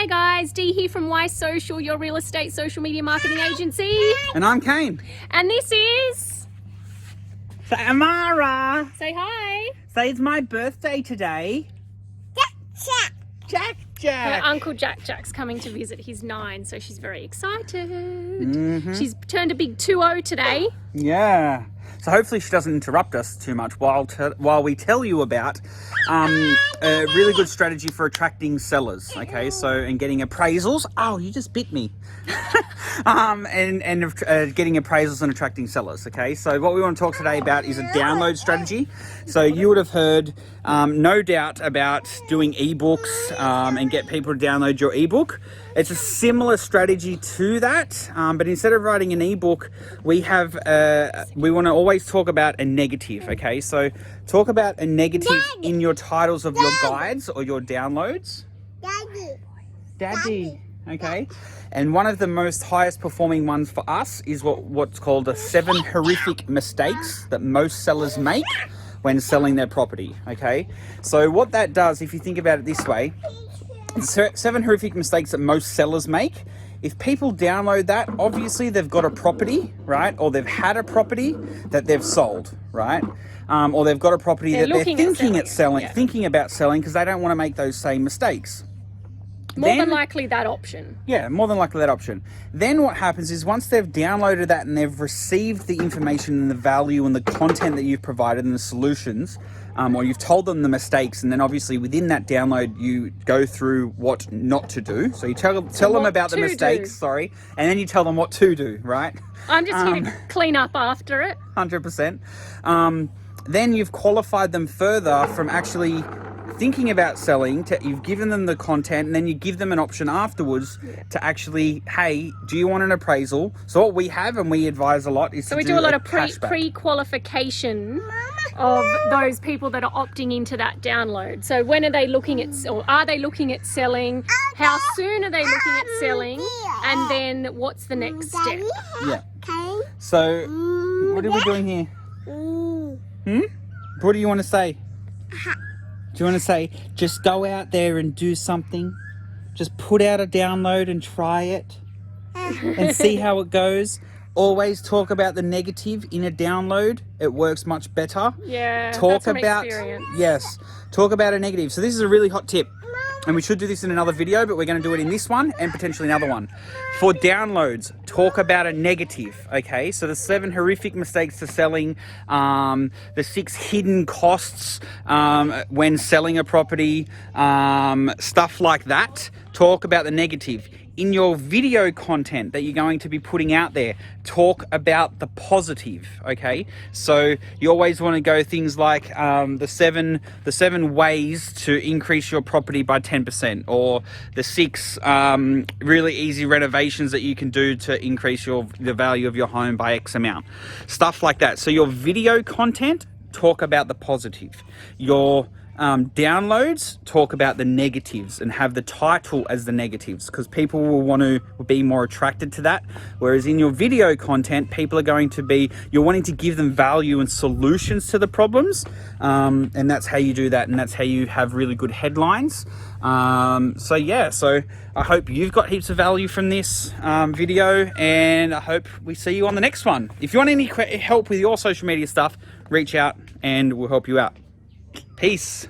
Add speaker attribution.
Speaker 1: Hey guys, Dee here from whysocial, your real estate social media marketing agency.
Speaker 2: And I'm Kayne.
Speaker 1: And this is...
Speaker 2: Say Amara.
Speaker 1: Say hi.
Speaker 2: Say it's my birthday today. Jack.
Speaker 1: Her Uncle Jack's coming to visit. He's 9, so she's very excited. She's turned a big 2-0 today.
Speaker 2: Yeah. So hopefully she doesn't interrupt us too much while we tell you about a really good strategy for attracting sellers. Okay, so and getting appraisals. Oh, you just bit me. and getting appraisals and attracting sellers. Okay, so what we want to talk today about is a download strategy. So you would have heard no doubt about doing ebooks and get people to download your ebook. It's a similar strategy to that, but instead of writing an ebook, we want to always talk about a negative. Okay, so talk about a negative in your titles of your guides or your downloads. Daddy. Okay, and one of the most highest performing ones for us is what's called the 7 horrific mistakes that most sellers make when selling their property. Okay, so what that does, if you think about it this way, 7 horrific mistakes that most sellers make. If people download that, obviously they've got a property, right? Or they've had a property that they've sold, right? Or they've got a property that they're thinking about selling because they don't want to make those same mistakes.
Speaker 1: More than likely that option.
Speaker 2: Yeah, more than likely that option. Then what happens is once they've downloaded that and they've received the information and the value and the content that you've provided and the solutions, or you've told them the mistakes, and then obviously within that download you go through what not to do. So you tell them about the mistakes, and then you tell them what to do, right?
Speaker 1: I'm just here to clean up after it.
Speaker 2: 100%. Then you've qualified them further from actually thinking about selling. You've given them the content, and then you give them an option afterwards to actually, hey, do you want an appraisal? So what we have and we advise a lot is
Speaker 1: we do a lot of pre-qualification of those people that are opting into that download. So when are they looking at, or are they looking at selling? How soon are they looking at selling? And then what's the next step?
Speaker 2: Yeah. So what are we doing here? What do you want to say? Do you want to say, just go out there and do something? Just put out a download and try it and see how it goes. Always talk about the negative in a download. It works much better.
Speaker 1: Yeah,
Speaker 2: talk
Speaker 1: that's from
Speaker 2: about
Speaker 1: experience.
Speaker 2: Yes, talk about a negative. So this is a really hot tip. And we should do this in another video, but we're going to do it in this one and potentially another one. For downloads, talk about a negative, okay? So the 7 horrific mistakes to selling, the 6 hidden costs when selling a property, stuff like that. Talk about the negative. In your video content that you're going to be putting out there, talk about the positive, okay? So you always want to go things like the seven ways to increase your property by 10%, or the 6 really easy renovations that you can do to increase the value of your home by X amount. Stuff like that. So your video content, talk about the positive. Your downloads, talk about the negatives and have the title as the negatives, because people will want to be more attracted to that. Whereas in your video content, people are going to be, you're wanting to give them value and solutions to the problems, and that's how you do that, and that's how you have really good headlines. So I hope you've got heaps of value from this video, and I hope we see you on the next one. If you want any help with your social media stuff, reach out and we'll help you out. Peace.